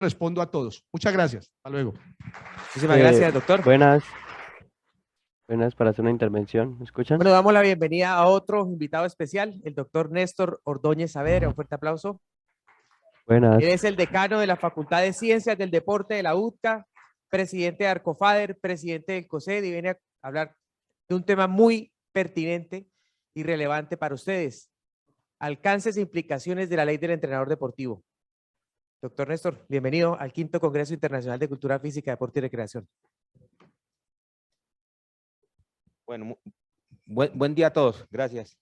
respondo a todos. Muchas gracias. Hasta luego. Muchísimas gracias, doctor. Buenas para hacer una intervención. ¿Me escuchan? Bueno, damos la bienvenida a otro invitado especial, el doctor Néstor Ordóñez Saavedra. Un fuerte aplauso. Buenas. Él es el decano de la Facultad de Ciencias del Deporte de la UTCA, presidente de Arcofader, presidente del COSED, y viene a hablar de un tema muy pertinente y relevante para ustedes: alcances e implicaciones de la ley del entrenador deportivo. Doctor Néstor, bienvenido al quinto Congreso Internacional de Cultura Física, Deporte y Recreación. Bueno, buen día a todos. Gracias.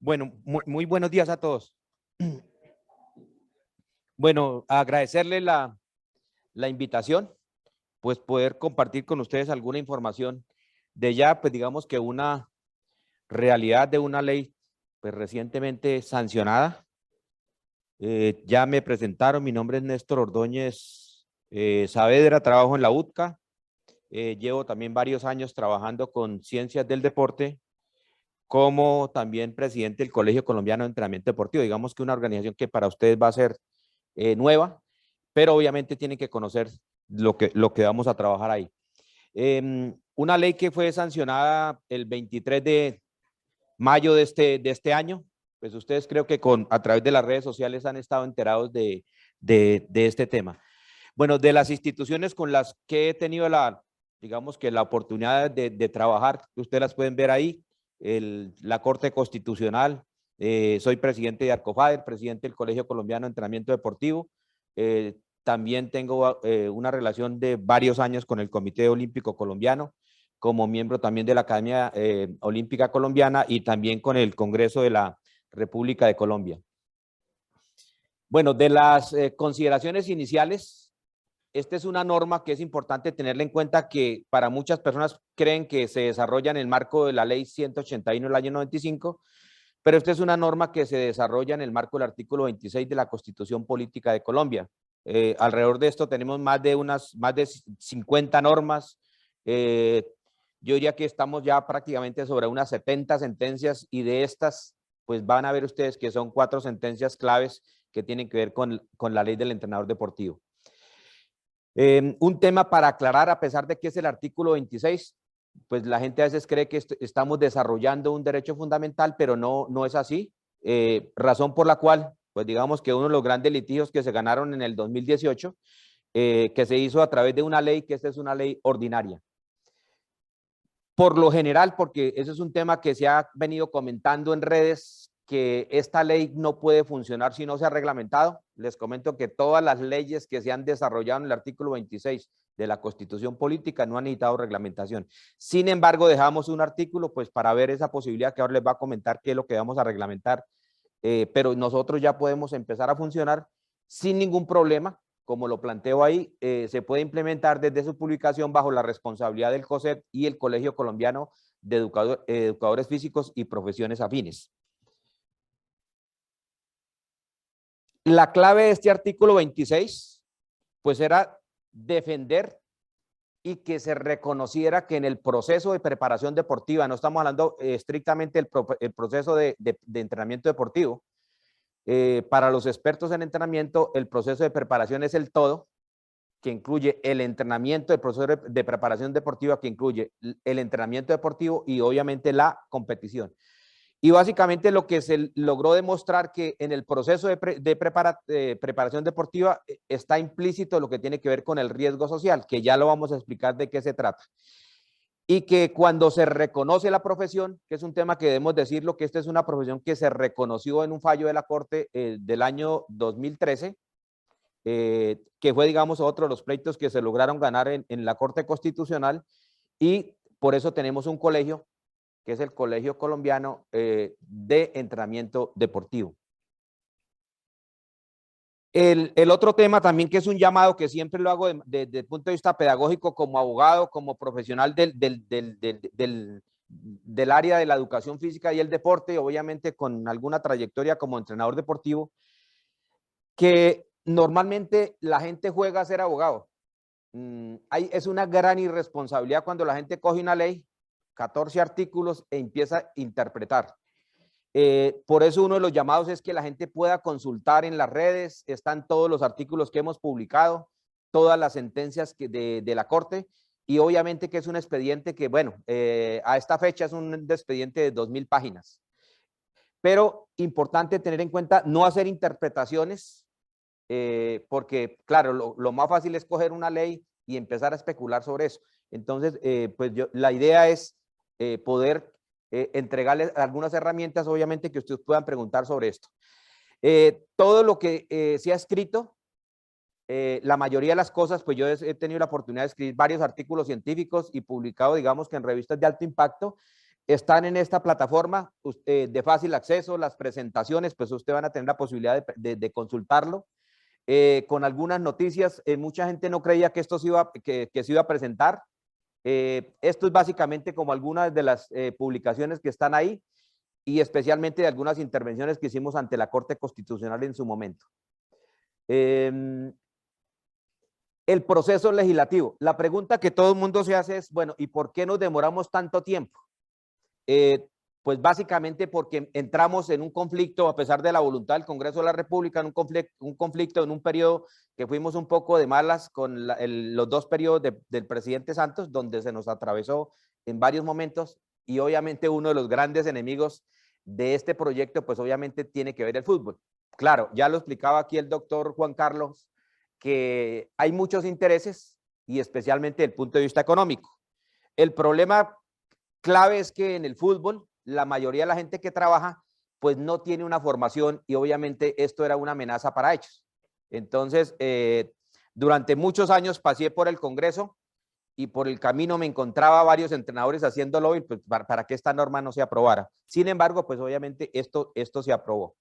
Bueno, muy buenos días a todos. Bueno, agradecerle la invitación, pues poder compartir con ustedes alguna información de ya, pues digamos que una realidad de una ley pues recientemente sancionada. Ya me presentaron, mi nombre es Néstor Ordóñez Saavedra, trabajo en la UTCA, llevo también varios años trabajando con ciencias del deporte, como también presidente del Colegio Colombiano de Entrenamiento Deportivo. Digamos que una organización que para ustedes va a ser nueva, pero obviamente tienen que conocer lo que vamos a trabajar ahí. Una ley que fue sancionada el 23 de mayo de este año, pues ustedes creo que a través de las redes sociales han estado enterados de este tema. Bueno, de las instituciones con las que he tenido digamos que la oportunidad de trabajar, ustedes las pueden ver ahí, la Corte Constitucional, soy presidente de Arcofader, presidente del Colegio Colombiano de Entrenamiento Deportivo, también tengo una relación de varios años con el Comité Olímpico Colombiano, como miembro también de la Academia Olímpica Colombiana y también con el Congreso de la República de Colombia. Bueno, de las consideraciones iniciales, esta es una norma que es importante tenerla en cuenta, que para muchas personas creen que se desarrolla en el marco de la ley 181 del año 95, pero esta es una norma que se desarrolla en el marco del artículo 26 de la Constitución Política de Colombia. Alrededor de esto tenemos más de 50 normas. Yo diría que estamos ya prácticamente sobre unas 70 sentencias, y de estas, pues van a ver ustedes que son 4 sentencias claves que tienen que ver con la ley del entrenador deportivo. Un tema para aclarar, a pesar de que es el artículo 26, pues la gente a veces cree que estamos desarrollando un derecho fundamental, pero no es así. Razón por la cual, pues digamos que uno de los grandes litigios que se ganaron en el 2018, que se hizo a través de una ley, que esta es una ley ordinaria. Por lo general, porque ese es un tema que se ha venido comentando en redes, que esta ley no puede funcionar si no se ha reglamentado. Les comento que todas las leyes que se han desarrollado en el artículo 26 de la Constitución Política no han necesitado reglamentación. Sin embargo, dejamos un artículo pues para ver esa posibilidad, que ahora les va a comentar qué es lo que vamos a reglamentar, pero nosotros ya podemos empezar a funcionar sin ningún problema. Como lo planteo ahí, se puede implementar desde su publicación bajo la responsabilidad del COSED y el Colegio Colombiano de Educadores Físicos y Profesiones Afines. La clave de este artículo 26, pues era defender y que se reconociera que en el proceso de preparación deportiva, no estamos hablando estrictamente del proceso de entrenamiento deportivo, para los expertos en entrenamiento, el proceso de preparación es el todo, que incluye el entrenamiento, el proceso de preparación deportiva, que incluye el entrenamiento deportivo y obviamente la competición. Y básicamente lo que se logró demostrar que en el proceso de preparación deportiva está implícito lo que tiene que ver con el riesgo social, que ya lo vamos a explicar de qué se trata. Y que cuando se reconoce la profesión, que es un tema que debemos decirlo, que esta es una profesión que se reconoció en un fallo de la Corte del año 2013, que fue, digamos, otro de los pleitos que se lograron ganar en la Corte Constitucional, y por eso tenemos un colegio, que es el Colegio Colombiano de Entrenamiento Deportivo. El otro tema también, que es un llamado que siempre lo hago desde el punto de vista pedagógico, como abogado, como profesional del área de la educación física y el deporte, obviamente con alguna trayectoria como entrenador deportivo, que normalmente la gente juega a ser abogado. Es una gran irresponsabilidad cuando la gente coge una ley, 14 artículos, e empieza a interpretar. Por eso uno de los llamados es que la gente pueda consultar en las redes, están todos los artículos que hemos publicado, todas las sentencias de la Corte, y obviamente que es un expediente que, bueno, a esta fecha es un expediente de 2000 páginas. Pero importante tener en cuenta no hacer interpretaciones, porque, claro, lo más fácil es coger una ley y empezar a especular sobre eso. Entonces, pues la idea es poder entregarles algunas herramientas, obviamente, que ustedes puedan preguntar sobre esto. Todo lo que se ha escrito, la mayoría de las cosas, pues yo he tenido la oportunidad de escribir varios artículos científicos y publicado, digamos que en revistas de alto impacto, están en esta plataforma de fácil acceso. Las presentaciones, pues usted van a tener la posibilidad de consultarlo. Con algunas noticias, mucha gente no creía que esto se iba a presentar. Esto es básicamente como algunas de las publicaciones que están ahí, y especialmente de algunas intervenciones que hicimos ante la Corte Constitucional en su momento. El proceso legislativo. La pregunta que todo el mundo se hace es, bueno, ¿y por qué nos demoramos tanto tiempo? Pues básicamente porque entramos en un conflicto, a pesar de la voluntad del Congreso de la República, en un conflicto en un periodo que fuimos un poco de malas con los dos periodos del presidente Santos, donde se nos atravesó en varios momentos, y obviamente uno de los grandes enemigos de este proyecto, pues obviamente tiene que ver el fútbol. Claro, ya lo explicaba aquí el doctor Juan Carlos, que hay muchos intereses, y especialmente desde el punto de vista económico. El problema clave es que en el fútbol, la mayoría de la gente que trabaja, pues no tiene una formación, y obviamente esto era una amenaza para ellos. Entonces, durante muchos años pasé por el Congreso, y por el camino me encontraba varios entrenadores haciendo lobby, pues, para que esta norma no se aprobara. Sin embargo, pues obviamente esto se aprobó.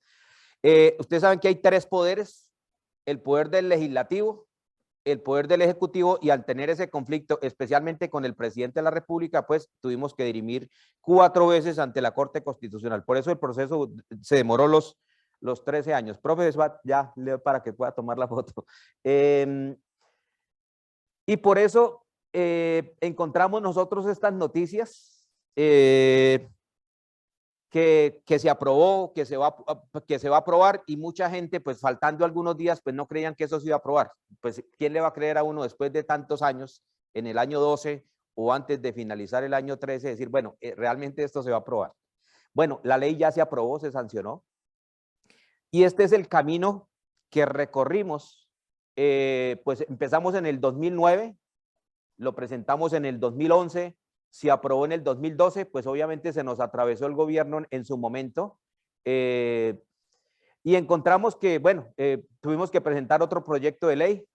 Ustedes saben que hay tres poderes: el poder del legislativo, el poder del ejecutivo, y al tener ese conflicto, especialmente con el presidente de la República, pues tuvimos que dirimir 4 veces ante la Corte Constitucional. Por eso el proceso se demoró los 13 años. Profe, ya leo para que pueda tomar la foto. Y por eso encontramos nosotros estas noticias, que se aprobó, que se va a aprobar, y mucha gente, pues faltando algunos días, pues no creían que eso se iba a aprobar. Pues ¿quién le va a creer a uno después de tantos años, en el año 12 o antes de finalizar el año 13, decir, bueno, realmente esto se va a aprobar? Bueno, la ley ya se aprobó, se sancionó, y este es el camino que recorrimos. Pues empezamos en el 2009, lo presentamos en el 2011, se aprobó en el 2012, pues obviamente se nos atravesó el gobierno en su momento, y encontramos que, bueno, tuvimos que presentar otro proyecto de ley.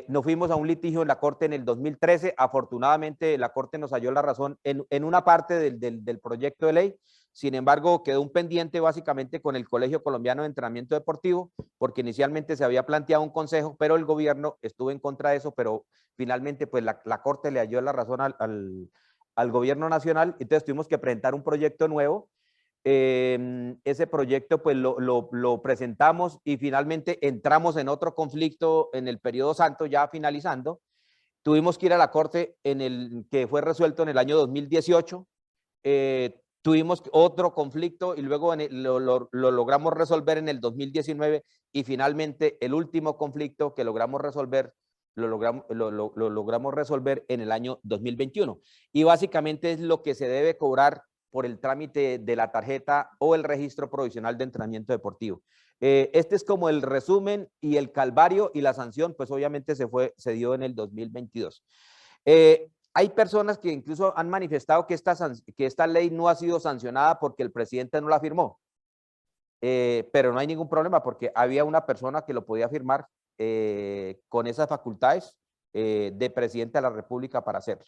Nos fuimos a un litigio en la Corte en el 2013, afortunadamente la Corte nos halló la razón en una parte del proyecto de ley. Sin embargo, quedó un pendiente básicamente con el Colegio Colombiano de Entrenamiento Deportivo, porque inicialmente se había planteado un consejo, pero el gobierno estuvo en contra de eso, pero finalmente pues la Corte le halló la razón al gobierno nacional. Entonces tuvimos que presentar un proyecto nuevo. Ese proyecto pues lo presentamos, y finalmente entramos en otro conflicto en el periodo Santos, ya finalizando. Tuvimos que ir a la Corte, que fue resuelto en el año 2018. Tuvimos otro conflicto, y luego lo logramos resolver en el 2019, y finalmente el último conflicto que logramos resolver lo logramos resolver en el año 2021. Y básicamente es lo que se debe cobrar por el trámite de la tarjeta o el registro provisional de entrenamiento deportivo. Este es como el resumen y el calvario, y la sanción pues obviamente se dio en el 2022. Hay personas que incluso han manifestado que esta ley no ha sido sancionada porque el presidente no la firmó. Pero no hay ningún problema porque había una persona que lo podía firmar con esas facultades de presidente de la República para hacerlo.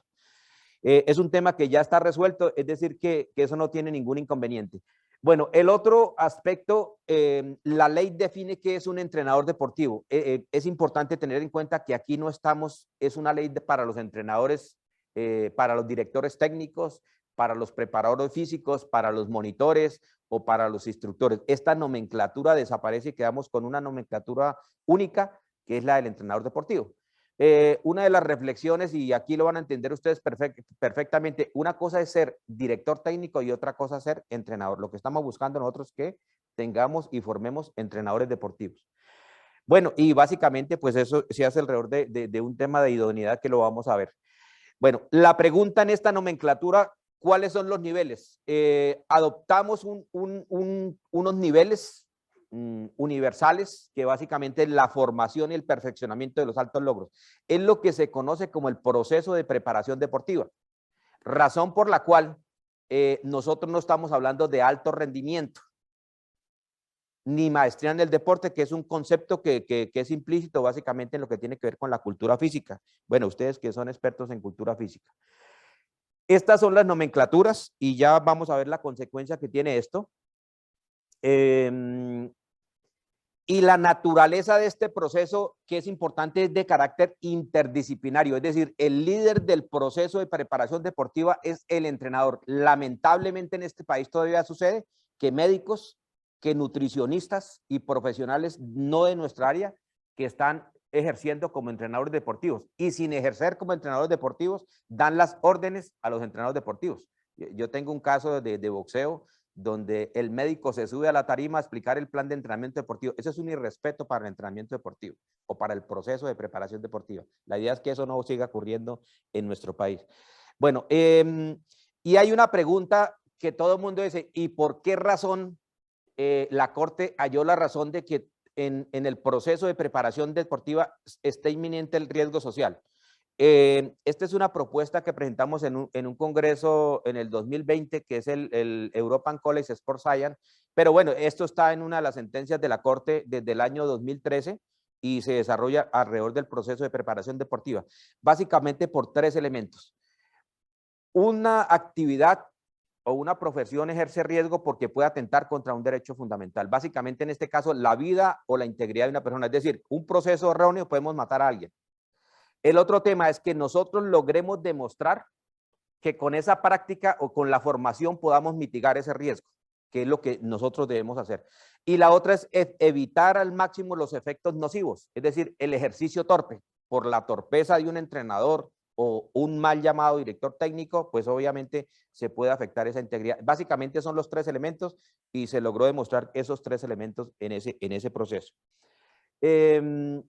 Es un tema que ya está resuelto, es decir, que eso no tiene ningún inconveniente. Bueno, el otro aspecto, la ley define qué es un entrenador deportivo. Es importante tener en cuenta que aquí no estamos, es una ley para los entrenadores, para los directores técnicos, para los preparadores físicos, para los monitores o para los instructores. Esta nomenclatura desaparece y quedamos con una nomenclatura única, que es la del entrenador deportivo. Una de las reflexiones, y aquí lo van a entender ustedes perfectamente, una cosa es ser director técnico y otra cosa es ser entrenador. Lo que estamos buscando nosotros es que tengamos y formemos entrenadores deportivos. Bueno, y básicamente pues eso se hace alrededor de un tema de idoneidad que lo vamos a ver. Bueno, la pregunta en esta nomenclatura, ¿cuáles son los niveles? Adoptamos unos niveles universales, que básicamente es la formación y el perfeccionamiento de los altos logros. Es lo que se conoce como el proceso de preparación deportiva. Razón por la cual nosotros no estamos hablando de alto rendimiento, ni maestría en el deporte, que es un concepto que es implícito básicamente en lo que tiene que ver con la cultura física. Bueno, ustedes que son expertos en cultura física. Estas son las nomenclaturas y ya vamos a ver la consecuencia que tiene esto. Y la naturaleza de este proceso, que es importante, es de carácter interdisciplinario, es decir, el líder del proceso de preparación deportiva es el entrenador. Lamentablemente en este país todavía sucede que médicos, que nutricionistas y profesionales no de nuestra área, que están ejerciendo como entrenadores deportivos y sin ejercer como entrenadores deportivos, dan las órdenes a los entrenadores deportivos. Yo tengo un caso de boxeo donde el médico se sube a la tarima a explicar el plan de entrenamiento deportivo. Eso es un irrespeto para el entrenamiento deportivo o para el proceso de preparación deportiva. La idea es que eso no siga ocurriendo en nuestro país. Bueno, y hay una pregunta que todo el mundo dice, ¿y por qué razón la Corte halló la razón de que en el proceso de preparación deportiva está inminente el riesgo social? Esta es una propuesta que presentamos en un congreso en el 2020, que es el European College Sport Science, pero bueno, esto está en una de las sentencias de la Corte desde el año 2013 y se desarrolla alrededor del proceso de preparación deportiva, básicamente por tres elementos. Una actividad o una profesión ejerce riesgo porque puede atentar contra un derecho fundamental, básicamente en este caso la vida o la integridad de una persona, es decir, un proceso erróneo podemos matar a alguien. El otro tema es que nosotros logremos demostrar que con esa práctica o con la formación podamos mitigar ese riesgo, que es lo que nosotros debemos hacer. Y la otra es evitar al máximo los efectos nocivos, es decir, el ejercicio torpe por la torpeza de un entrenador o un mal llamado director técnico, pues obviamente se puede afectar esa integridad. Básicamente son los tres elementos y se logró demostrar esos tres elementos en ese proceso. El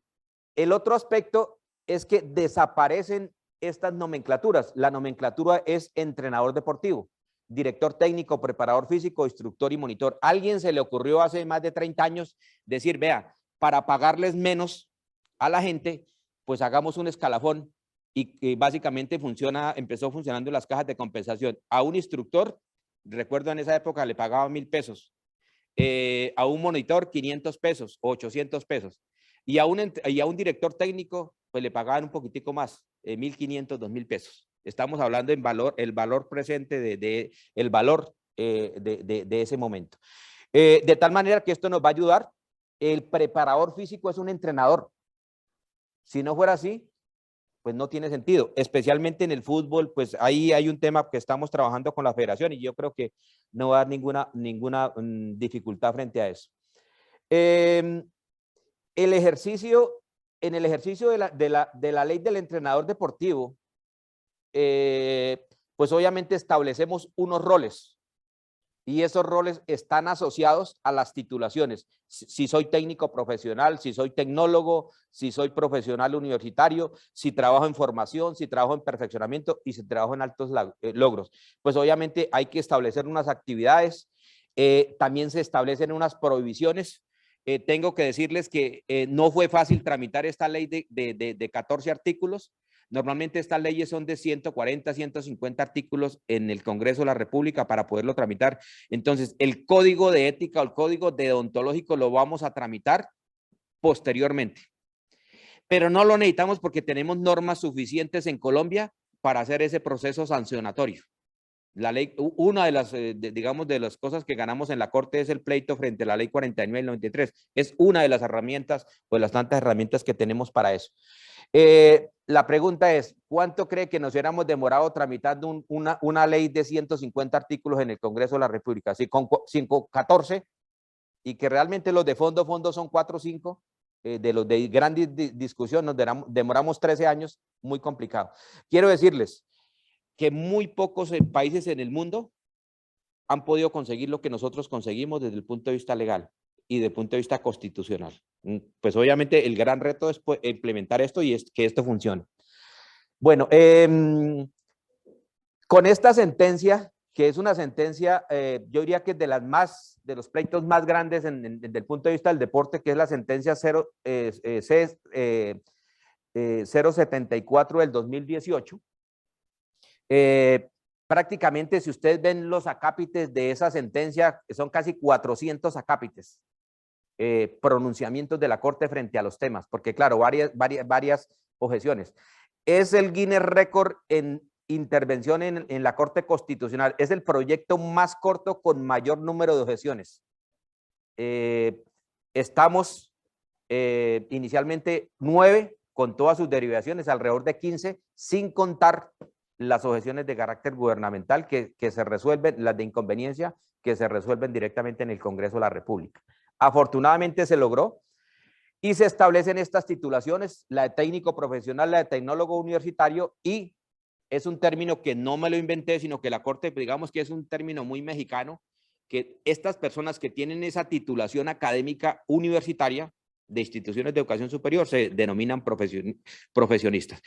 otro aspecto es que desaparecen estas nomenclaturas. La nomenclatura es entrenador deportivo, director técnico, preparador físico, instructor y monitor. A alguien se le ocurrió hace más de 30 años decir, vea, para pagarles menos a la gente, pues hagamos un escalafón y básicamente empezó funcionando las cajas de compensación. A un instructor, recuerdo en esa época le pagaba 1,000 pesos, a un monitor 500 pesos, 800 pesos. Y a un director técnico, pues le pagaban un poquitico más, 1,500, 2,000 pesos. Estamos hablando en valor, el valor presente el valor de ese momento. De tal manera que esto nos va a ayudar. El preparador físico es un entrenador. Si no fuera así, pues no tiene sentido. Especialmente en el fútbol, pues ahí hay un tema que estamos trabajando con la federación y yo creo que no va a haber ninguna dificultad frente a eso. En el ejercicio de la ley del entrenador deportivo, pues obviamente establecemos unos roles. y esos roles están asociados a las titulaciones. Si soy técnico profesional, si soy tecnólogo, si soy profesional universitario, si trabajo en formación, si trabajo en perfeccionamiento y si trabajo en altos logros. Pues obviamente hay que establecer unas actividades, también se establecen unas prohibiciones. Tengo que decirles que no fue fácil tramitar esta ley de 14 artículos. Normalmente estas leyes son de 140, 150 artículos en el Congreso de la República para poderlo tramitar. Entonces, el código de ética o el código deontológico lo vamos a tramitar posteriormente. Pero no lo necesitamos porque tenemos normas suficientes en Colombia para hacer ese proceso sancionatorio. La ley, una de las, digamos, de las cosas que ganamos en la Corte es el pleito frente a la ley 49 del 93. Es una de las herramientas, o de las tantas herramientas que tenemos para eso. La pregunta es, ¿cuánto cree que nos hubiéramos demorado tramitando una ley de 150 artículos en el Congreso de la República? Si con 14, y que realmente los de fondo son 4 o 5, de los de gran discusión nos demoramos 13 años, muy complicado. Quiero decirles que muy pocos países en el mundo han podido conseguir lo que nosotros conseguimos desde el punto de vista legal y desde el punto de vista constitucional. Pues obviamente el gran reto es implementar esto y es que esto funcione. Bueno, con esta sentencia, que es una sentencia, yo diría que es de los pleitos más grandes desde el punto de vista del deporte, que es la sentencia 074 del 2018. Prácticamente, si ustedes ven los acápites de esa sentencia, son casi 400 acápites, pronunciamientos de la Corte frente a los temas, porque claro, varias objeciones. Es el Guinness Record en intervención en la Corte Constitucional. Es el proyecto más corto con mayor número de objeciones. Estamos inicialmente 9 con todas sus derivaciones, alrededor de 15, sin contar las objeciones de carácter gubernamental que se resuelven, las de inconveniencia, que se resuelven directamente en el Congreso de la República. Afortunadamente se logró y se establecen estas titulaciones, la de técnico profesional, la de tecnólogo universitario, y es un término que no me lo inventé, sino que la Corte, digamos que es un término muy mexicano, que estas personas que tienen esa titulación académica universitaria de instituciones de educación superior se denominan profesionistas.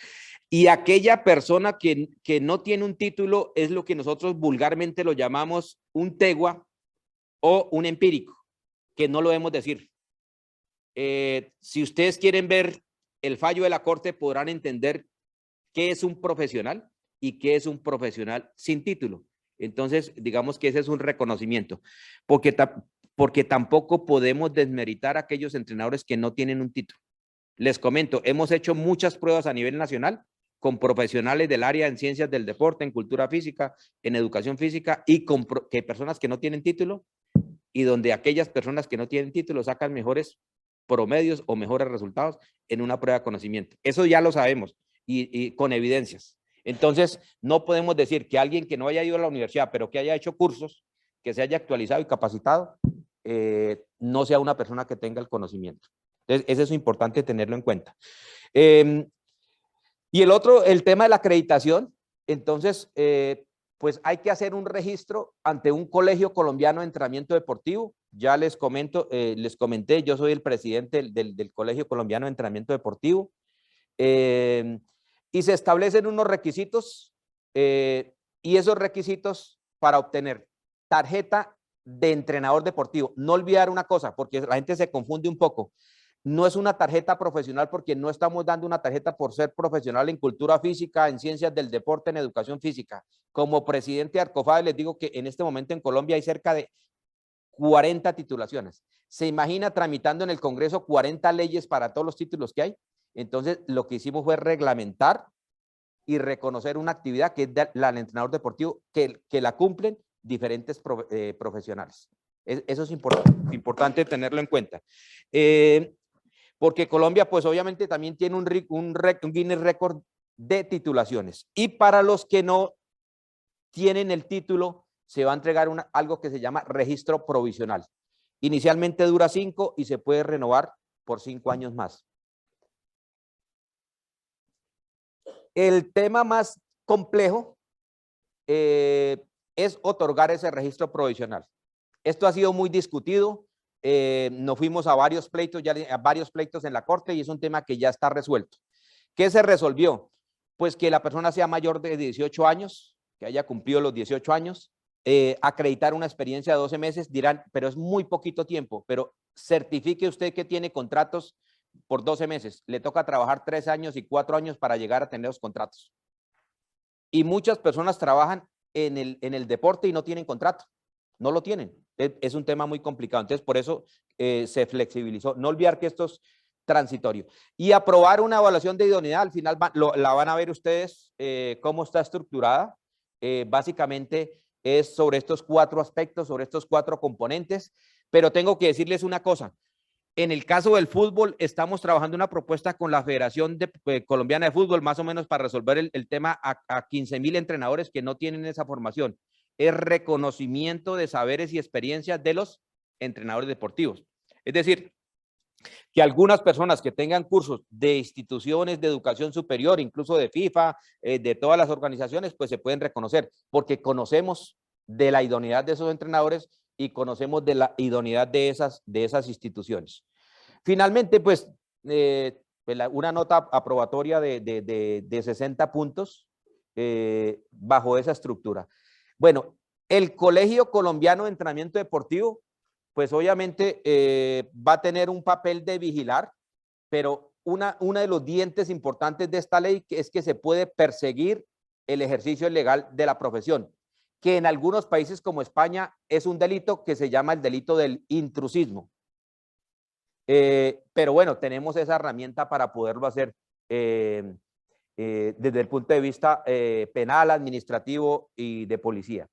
Y aquella persona que no tiene un título es lo que nosotros vulgarmente lo llamamos un tegua o un empírico, que no lo debemos decir. Si ustedes quieren ver el fallo de la Corte, podrán entender qué es un profesional y qué es un profesional sin título. Entonces, digamos que ese es un reconocimiento, porque tampoco podemos desmeritar a aquellos entrenadores que no tienen un título. Les comento, hemos hecho muchas pruebas a nivel nacional con profesionales del área en ciencias del deporte, en cultura física, en educación física, y con personas que no tienen título, y donde aquellas personas que no tienen título sacan mejores promedios o mejores resultados en una prueba de conocimiento. Eso ya lo sabemos y con evidencias. Entonces, no podemos decir que alguien que no haya ido a la universidad, pero que haya hecho cursos, que se haya actualizado y capacitado, no sea una persona que tenga el conocimiento. Entonces, eso es importante tenerlo en cuenta. Y el tema de la acreditación, entonces, pues hay que hacer un registro ante un colegio colombiano de entrenamiento deportivo. Ya les comenté, yo soy el presidente del Colegio Colombiano de Entrenamiento Deportivo. Y se establecen unos requisitos, y esos requisitos para obtener tarjeta de entrenador deportivo. No olvidar una cosa, porque la gente se confunde un poco. No es una tarjeta profesional porque no estamos dando una tarjeta por ser profesional en cultura física, en ciencias del deporte, en educación física. Como presidente de Arcofade les digo que en este momento en Colombia hay cerca de 40 titulaciones. ¿Se imagina tramitando en el Congreso 40 leyes para todos los títulos que hay? Entonces, lo que hicimos fue reglamentar y reconocer una actividad que es la del entrenador deportivo, que la cumplen diferentes profesionales. Eso es importante tenerlo en cuenta. Porque Colombia, pues obviamente también tiene un Guinness Record de titulaciones. Y para los que no tienen el título, se va a entregar algo que se llama registro provisional. Inicialmente dura 5 y se puede renovar por 5 años más. El tema más complejo es otorgar ese registro provisional. Esto ha sido muy discutido, nos fuimos a varios pleitos en la Corte y es un tema que ya está resuelto. ¿Qué se resolvió? Pues que la persona sea mayor de 18 años, que haya cumplido los 18 años, acreditar una experiencia de 12 meses, dirán, pero es muy poquito tiempo, pero certifique usted que tiene contratos por 12 meses, le toca trabajar 3 años y 4 años para llegar a tener los contratos. Y muchas personas trabajan en el deporte y no tienen contrato, no lo tienen. Es un tema muy complicado, entonces por eso se flexibilizó. No olvidar que esto es transitorio. Y aprobar una evaluación de idoneidad, al final la van a ver ustedes cómo está estructurada. Básicamente es sobre estos 4 aspectos, sobre estos 4 componentes, pero tengo que decirles una cosa. En el caso del fútbol, estamos trabajando una propuesta con la Federación Colombiana de Fútbol, más o menos para resolver el tema a 15,000 entrenadores que no tienen esa formación. Es reconocimiento de saberes y experiencias de los entrenadores deportivos. Es decir, que algunas personas que tengan cursos de instituciones de educación superior, incluso de FIFA, de todas las organizaciones, pues se pueden reconocer, porque conocemos de la idoneidad de esos entrenadores y conocemos de la idoneidad de esas instituciones. Finalmente, pues, una nota aprobatoria de 60 puntos bajo esa estructura. Bueno, el Colegio Colombiano de Entrenamiento Deportivo, pues obviamente va a tener un papel de vigilar, pero una de los dientes importantes de esta ley es que se puede perseguir el ejercicio ilegal de la profesión, que en algunos países como España es un delito que se llama el delito del intrusismo. Pero bueno, tenemos esa herramienta para poderlo hacer desde el punto de vista penal, administrativo y de policía.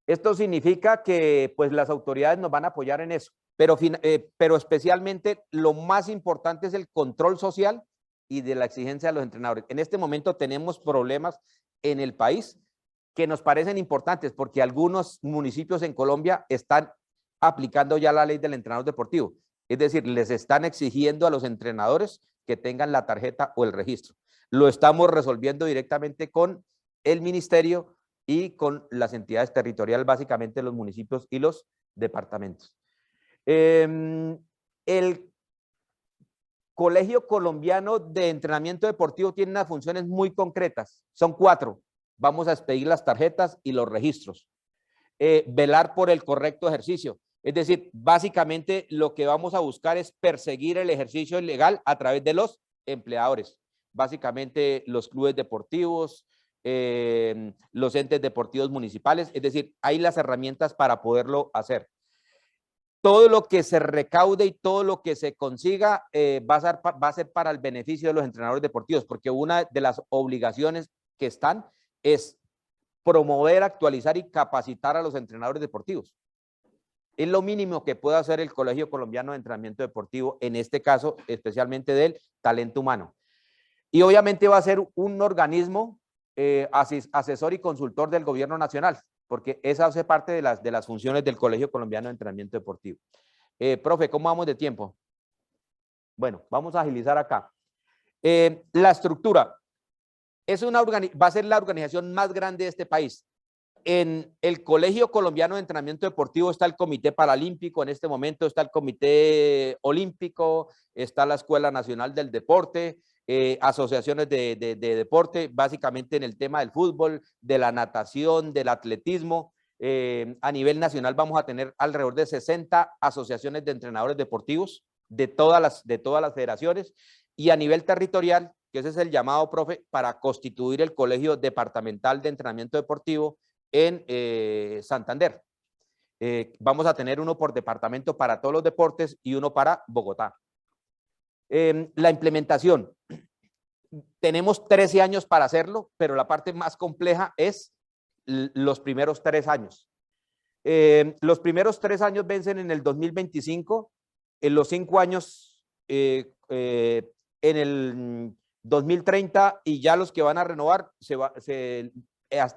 Esto significa que pues las autoridades nos van a apoyar en eso, pero especialmente lo más importante es el control social y de la exigencia de los entrenadores. En este momento tenemos problemas en el país que nos parecen importantes porque algunos municipios en Colombia están aplicando ya la ley del entrenador deportivo. Es decir, les están exigiendo a los entrenadores que tengan la tarjeta o el registro. Lo estamos resolviendo directamente con el ministerio y con las entidades territoriales, básicamente los municipios y los departamentos. El Colegio Colombiano de Entrenamiento Deportivo tiene unas funciones muy concretas, son 4. Vamos a expedir las tarjetas y los registros. Velar por el correcto ejercicio. Es decir, básicamente lo que vamos a buscar es perseguir el ejercicio ilegal a través de los empleadores. Básicamente los clubes deportivos, los entes deportivos municipales, es decir, hay las herramientas para poderlo hacer. Todo lo que se recaude y todo lo que se consiga va a ser para el beneficio de los entrenadores deportivos, porque una de las obligaciones que están es promover, actualizar y capacitar a los entrenadores deportivos. Es lo mínimo que puede hacer el Colegio Colombiano de Entrenamiento Deportivo, en este caso, especialmente del talento humano. Y obviamente va a ser un organismo asesor y consultor del gobierno nacional, porque esa hace parte de las funciones del Colegio Colombiano de Entrenamiento Deportivo. Profe, ¿cómo vamos de tiempo? Bueno, vamos a agilizar acá. La estructura va a ser la organización más grande de este país. En el Colegio Colombiano de Entrenamiento Deportivo está el Comité Paralímpico, en este momento está el Comité Olímpico, está la Escuela Nacional del Deporte, asociaciones de deporte, básicamente en el tema del fútbol, de la natación, del atletismo. A nivel nacional vamos a tener alrededor de 60 asociaciones de entrenadores deportivos de todas las federaciones, y a nivel territorial, que ese es el llamado, profe, para constituir el Colegio Departamental de Entrenamiento Deportivo en Santander. Vamos a tener uno por departamento para todos los deportes y uno para Bogotá. La implementación. Tenemos 13 años para hacerlo, pero la parte más compleja es los primeros 3 años. Los primeros 3 años vencen en el 2025, en los 5 años en el 2030, y ya los que van a renovar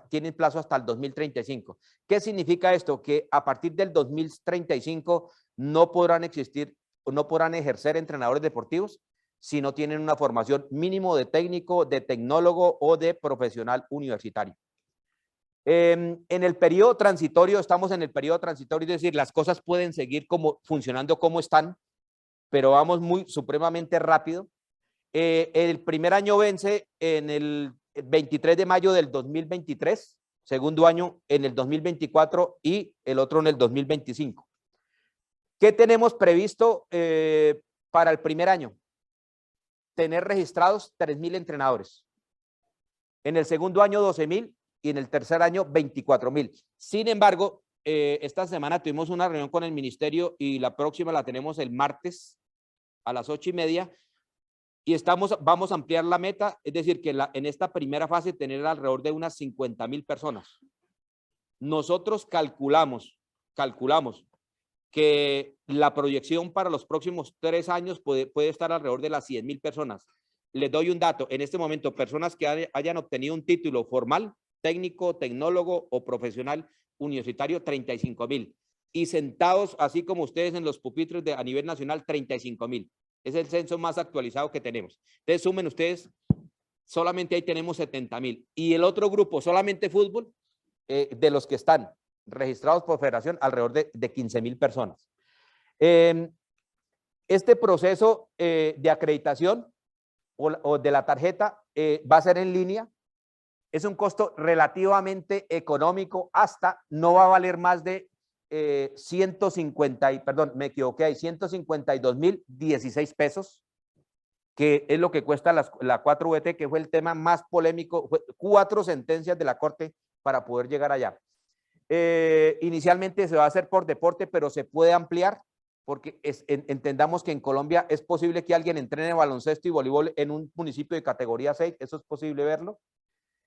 tienen plazo hasta el 2035. ¿Qué significa esto? Que a partir del 2035 no podrán ejercer entrenadores deportivos si no tienen una formación mínimo de técnico, de tecnólogo o de profesional universitario. En el periodo transitorio, estamos en el periodo transitorio, es decir, las cosas pueden seguir funcionando como están, pero vamos supremamente rápido. El primer año vence en el 23 de mayo del 2023, segundo año en el 2024 y el otro en el 2025. ¿Qué tenemos previsto para el primer año? Tener registrados 3.000 entrenadores. En el segundo año 12.000 y en el tercer año 24.000. Sin embargo, esta semana tuvimos una reunión con el ministerio y la próxima la tenemos el martes a las 8:30 y vamos a ampliar la meta, es decir, que en esta primera fase tener alrededor de unas 50.000 personas. Nosotros calculamos que la proyección para los próximos 3 años puede estar alrededor de las 100.000 personas. Les doy un dato, en este momento personas que hayan obtenido un título formal, técnico, tecnólogo o profesional universitario, 35.000. Y sentados, así como ustedes en los pupitres a nivel nacional, 35.000. Es el censo más actualizado que tenemos. Entonces sumen ustedes, solamente ahí tenemos 70.000. Y el otro grupo, solamente fútbol, de los que están registrados por federación, alrededor de 15.000 personas. Este proceso de acreditación o de la tarjeta va a ser en línea. Es un costo relativamente económico, no va a valer más de 152.016 pesos, que es lo que cuesta la 4VT, que fue el tema más polémico, 4 sentencias de la Corte para poder llegar allá. Inicialmente se va a hacer por deporte, pero se puede ampliar, porque entendamos que en Colombia es posible que alguien entrene baloncesto y voleibol en un municipio de categoría 6, eso es posible verlo.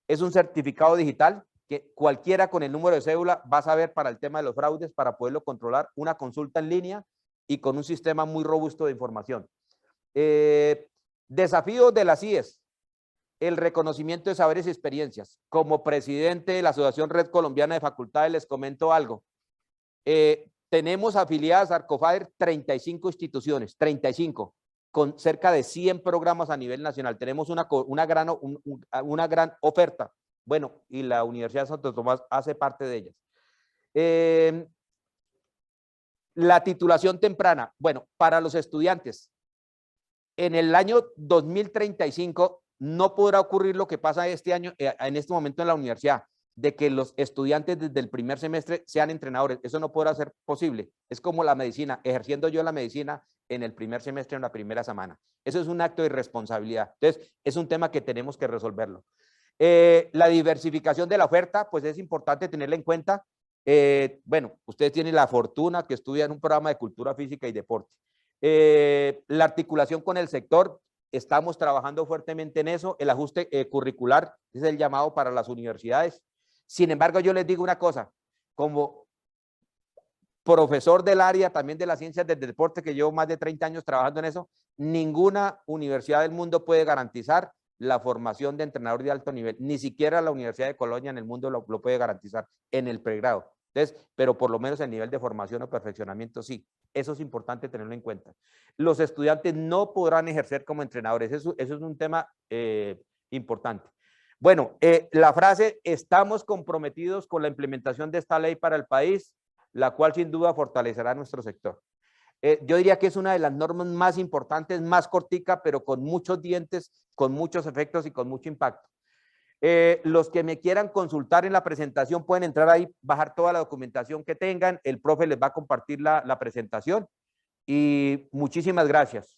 Es un certificado digital que cualquiera con el número de cédula va a saber para el tema de los fraudes, para poderlo controlar, una consulta en línea y con un sistema muy robusto de información. Desafíos de las IES, el reconocimiento de saberes y experiencias. Como presidente de la Asociación Red Colombiana de Facultades les comento algo. Tenemos afiliadas a Arcofader 35 instituciones, 35, con cerca de 100 programas a nivel nacional. Tenemos una gran oferta. Bueno, y la Universidad de Santo Tomás hace parte de ellas. La titulación temprana. Bueno, para los estudiantes, en el año 2035 no podrá ocurrir lo que pasa este año, en este momento en la universidad, de que los estudiantes desde el primer semestre sean entrenadores. Eso no podrá ser posible. Es como la medicina, ejerciendo yo la medicina en el primer semestre, en la primera semana. Eso es un acto de irresponsabilidad. Entonces, es un tema que tenemos que resolverlo. La diversificación de la oferta, pues es importante tenerla en cuenta. Bueno, ustedes tienen la fortuna que estudian un programa de cultura física y deporte. La articulación con el sector, estamos trabajando fuertemente en eso. El ajuste curricular es el llamado para las universidades. Sin embargo, yo les digo una cosa, como profesor del área también de las ciencias del deporte, que llevo más de 30 años trabajando en eso, ninguna universidad del mundo puede garantizar la formación de entrenador de alto nivel, ni siquiera la Universidad de Colonia en el mundo lo puede garantizar en el pregrado. Entonces, pero por lo menos el nivel de formación o perfeccionamiento sí. Eso es importante tenerlo en cuenta. Los estudiantes no podrán ejercer como entrenadores. Eso es un tema importante. Bueno, la frase, estamos comprometidos con la implementación de esta ley para el país, la cual sin duda fortalecerá nuestro sector. Yo diría que es una de las normas más importantes, más cortica, pero con muchos dientes, con muchos efectos y con mucho impacto. Los que me quieran consultar en la presentación pueden entrar ahí, bajar toda la documentación que tengan. El profe les va a compartir la presentación y muchísimas gracias.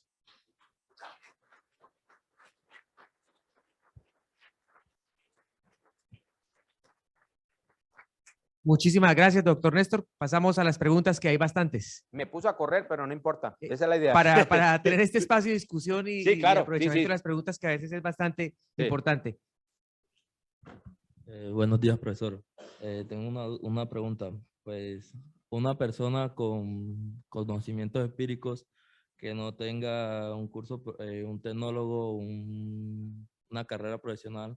Muchísimas gracias, doctor Néstor. Pasamos a las preguntas, que hay bastantes. Me puso a correr, pero no importa. Esa es la idea. Para tener este espacio de discusión y, sí, claro, y aprovechamiento sí. de las preguntas, que a veces es bastante importante. Buenos días, profesor. Tengo una pregunta. Pues, una persona con conocimientos empíricos que no tenga un curso, un tecnólogo, una carrera profesional,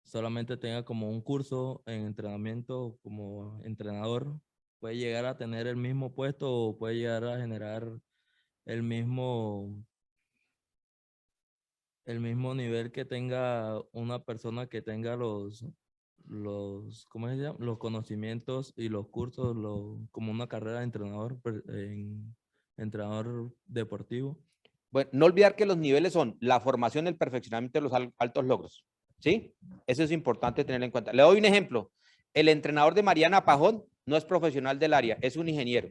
solamente tenga como un curso en entrenamiento como entrenador, ¿puede llegar a tener el mismo puesto o puede llegar a generar el mismo nivel que tenga una persona que tenga ¿cómo se llama? Los conocimientos y los cursos, como una carrera de entrenador, entrenador deportivo. Bueno, no olvidar que los niveles son la formación, el perfeccionamiento de los altos logros, ¿sí? Eso es importante tener en cuenta. Le doy un ejemplo. El entrenador de Mariana Pajón no es profesional del área, es un ingeniero.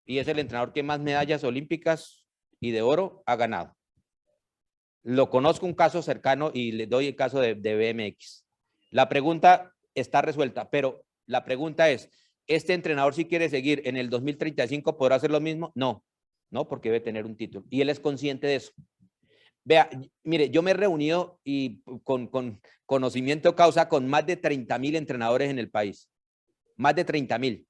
Y es el entrenador que más medallas olímpicas y de oro ha ganado. Lo conozco un caso cercano y le doy el caso de BMX. La pregunta está resuelta, pero la pregunta es, ¿este entrenador si quiere seguir en el 2035 podrá hacer lo mismo? No, no, porque debe tener un título. Y él es consciente de eso. Vea, mire, yo me he reunido y con conocimiento de causa con más de 30,000 entrenadores en el país. Más de 30,000.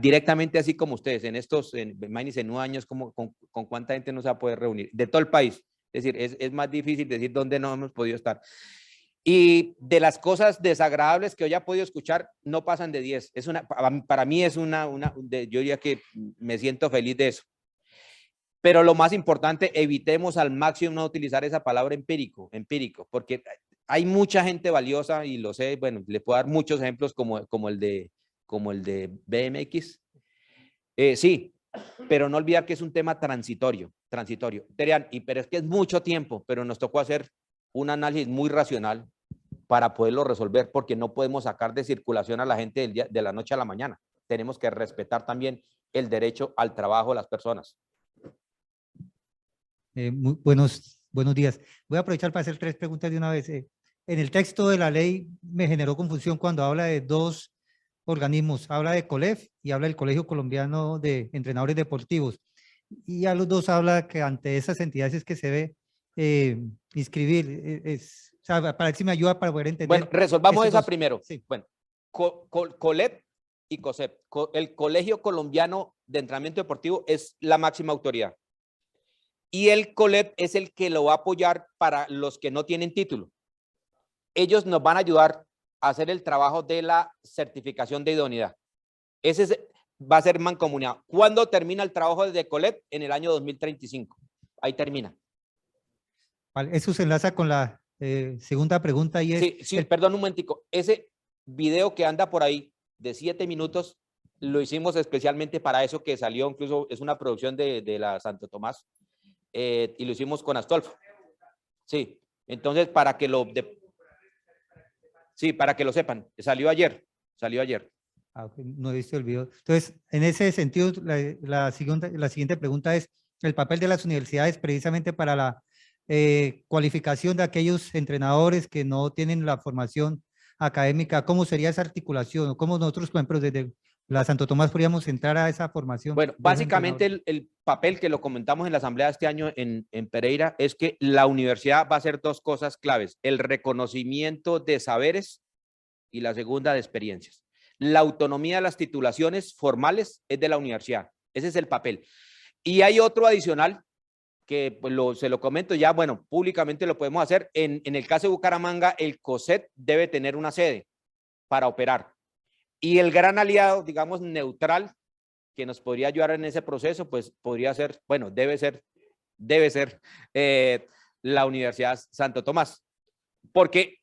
Directamente así como ustedes, imagínense, en 9 años, con cuánta gente no se va a poder reunir, de todo el país. Es decir, es más difícil decir dónde no hemos podido estar. Y de las cosas desagradables que hoy he podido escuchar, no pasan de 10. Para mí es yo diría que me siento feliz de eso. Pero lo más importante, evitemos al máximo no utilizar esa palabra empírico, porque hay mucha gente valiosa y lo sé, bueno, le puedo dar muchos ejemplos como el de BMX. Sí, pero no olvidar que es un tema transitorio. Terian, pero es que es mucho tiempo, pero nos tocó hacer un análisis muy racional para poderlo resolver, porque no podemos sacar de circulación a la gente de la noche a la mañana. Tenemos que respetar también el derecho al trabajo de las personas. Buenos días. Voy a aprovechar para hacer 3 preguntas de una vez. En el texto de la ley me generó confusión cuando habla de 2 organismos. Habla de COLEF y habla del Colegio Colombiano de Entrenadores Deportivos. Y a los 2 habla que ante esas entidades es que se debe inscribir. O sea, para ver si me ayuda para poder entender. Bueno, resolvamos esa 2. primero. Sí. Bueno, COLEP y COSEP. El Colegio Colombiano de Entrenamiento Deportivo es la máxima autoridad. Y el COLEP es el que lo va a apoyar para los que no tienen título. Ellos nos van a ayudar a hacer el trabajo de la certificación de idoneidad. Va a ser mancomunidad. ¿Cuándo termina el trabajo desde COLEP? En el año 2035. Ahí termina. Vale, eso se enlaza con la segunda pregunta y es… Sí, perdón un momentico. Ese video que anda por ahí de 7 minutos, lo hicimos especialmente para eso, que salió, incluso es una producción de la Santo Tomás. Y lo hicimos con Astolfo. Sí, entonces para que lo sepan, salió ayer. No he visto el video. Entonces, en ese sentido, la siguiente pregunta es el papel de las universidades precisamente para la cualificación de aquellos entrenadores que no tienen la formación académica. ¿Cómo sería esa articulación? ¿Cómo nosotros, por ejemplo, desde la Santo Tomás podríamos entrar a esa formación? Bueno, básicamente el papel que lo comentamos en la asamblea este año en Pereira es que la universidad va a hacer 2 cosas claves: el reconocimiento de saberes y la segunda de experiencias. La autonomía de las titulaciones formales es de la universidad. Ese es el papel. Y hay otro adicional que pues, se lo comento ya, bueno, públicamente lo podemos hacer. En el caso de Bucaramanga, el COSET debe tener una sede para operar. Y el gran aliado, digamos, neutral, que nos podría ayudar en ese proceso, pues podría ser, bueno, debe ser la Universidad Santo Tomás. Porque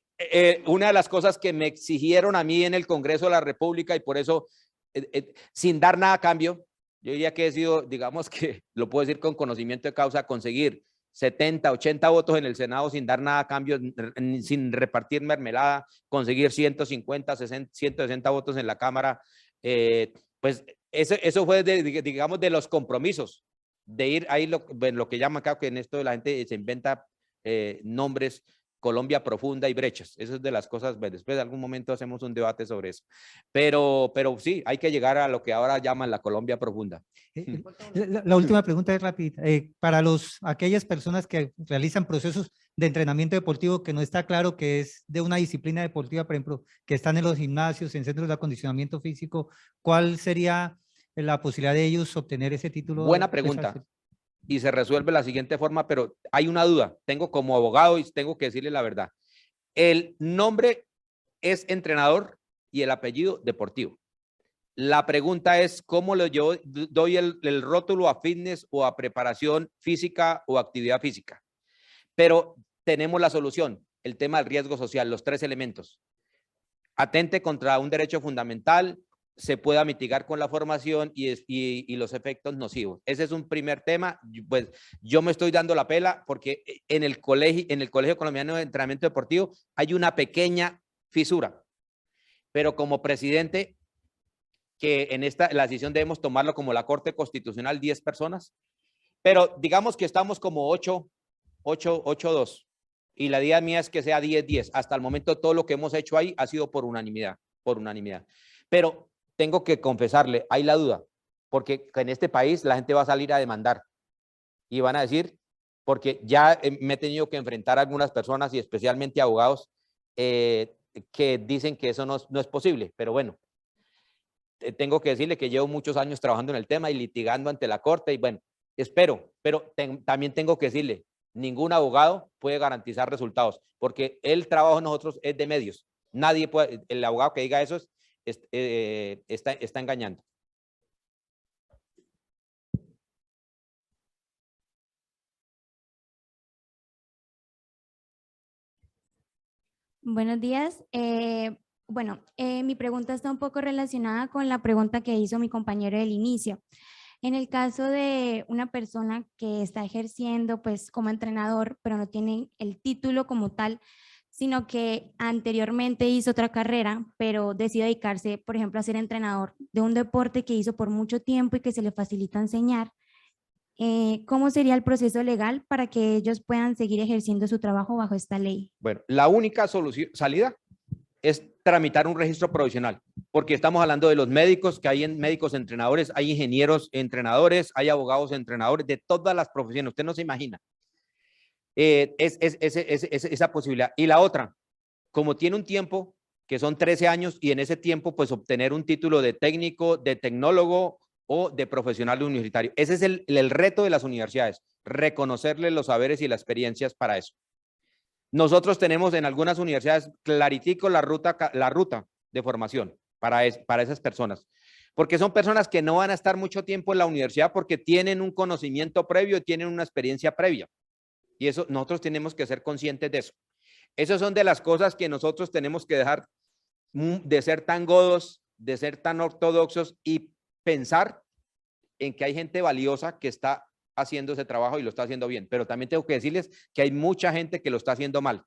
una de las cosas que me exigieron a mí en el Congreso de la República, y por eso, sin dar nada a cambio, yo diría que he sido, digamos que lo puedo decir con conocimiento de causa, conseguir 70, 80 votos en el Senado sin dar nada a cambio, sin repartir mermelada, conseguir 150, 160 votos en la Cámara, pues eso fue, digamos, de los compromisos, de ir ahí, lo que llaman acá, que en esto la gente se inventa nombres, Colombia profunda y brechas. Eso es de las cosas, pues, después de algún momento hacemos un debate sobre eso. Pero sí, hay que llegar a lo que ahora llaman la Colombia profunda. La última pregunta es rápida. Para aquellas personas que realizan procesos de entrenamiento deportivo que no está claro que es de una disciplina deportiva, por ejemplo, que están en los gimnasios, en centros de acondicionamiento físico, ¿cuál sería la posibilidad de ellos obtener ese título? Buena pregunta. Y se resuelve de la siguiente forma, pero hay una duda. Tengo como abogado y tengo que decirle la verdad. El nombre es entrenador y el apellido deportivo. La pregunta es cómo yo doy el rótulo a fitness o a preparación física o actividad física. Pero tenemos la solución, el tema del riesgo social, los 3 elementos. atente contra un derecho fundamental, se pueda mitigar con la formación y los efectos nocivos. Ese es un primer tema. Pues yo me estoy dando la pela porque en el Colegio Colombiano de Entrenamiento Deportivo hay una pequeña fisura, pero como presidente, que en la decisión debemos tomarlo como la Corte Constitucional, 10 personas, pero digamos que estamos como 8-2, y la idea mía es que sea 10-10. Hasta el momento todo lo que hemos hecho ahí ha sido por unanimidad. Pero tengo que confesarle, hay la duda, porque en este país la gente va a salir a demandar y van a decir, porque ya me he tenido que enfrentar a algunas personas y especialmente abogados que dicen que eso no es posible, pero bueno, tengo que decirle que llevo muchos años trabajando en el tema y litigando ante la corte y bueno, espero, pero también tengo que decirle, ningún abogado puede garantizar resultados, porque el trabajo de nosotros es de medios. Nadie puede, el abogado que diga eso está engañando. Buenos días. Mi pregunta está un poco relacionada con la pregunta que hizo mi compañero del inicio. En el caso de una persona que está ejerciendo pues como entrenador, pero no tiene el título como tal, sino que anteriormente hizo otra carrera, pero decidió dedicarse, por ejemplo, a ser entrenador de un deporte que hizo por mucho tiempo y que se le facilita enseñar, ¿cómo sería el proceso legal para que ellos puedan seguir ejerciendo su trabajo bajo esta ley? Bueno, la única salida es tramitar un registro provisional, porque estamos hablando de los médicos, que hay médicos entrenadores, hay ingenieros entrenadores, hay abogados entrenadores, de todas las profesiones, usted no se imagina. Esa posibilidad. Y la otra, como tiene un tiempo, que son 13 años, y en ese tiempo, pues obtener un título de técnico, de tecnólogo o de profesional universitario. Ese es el reto de las universidades, reconocerle los saberes y las experiencias para eso. Nosotros tenemos en algunas universidades claritico la ruta de formación para esas personas, porque son personas que no van a estar mucho tiempo en la universidad porque tienen un conocimiento previo, tienen una experiencia previa. Y eso nosotros tenemos que ser conscientes de eso. Esas son de las cosas que nosotros tenemos que dejar de ser tan godos, de ser tan ortodoxos y pensar en que hay gente valiosa que está haciendo ese trabajo y lo está haciendo bien. Pero también tengo que decirles que hay mucha gente que lo está haciendo mal.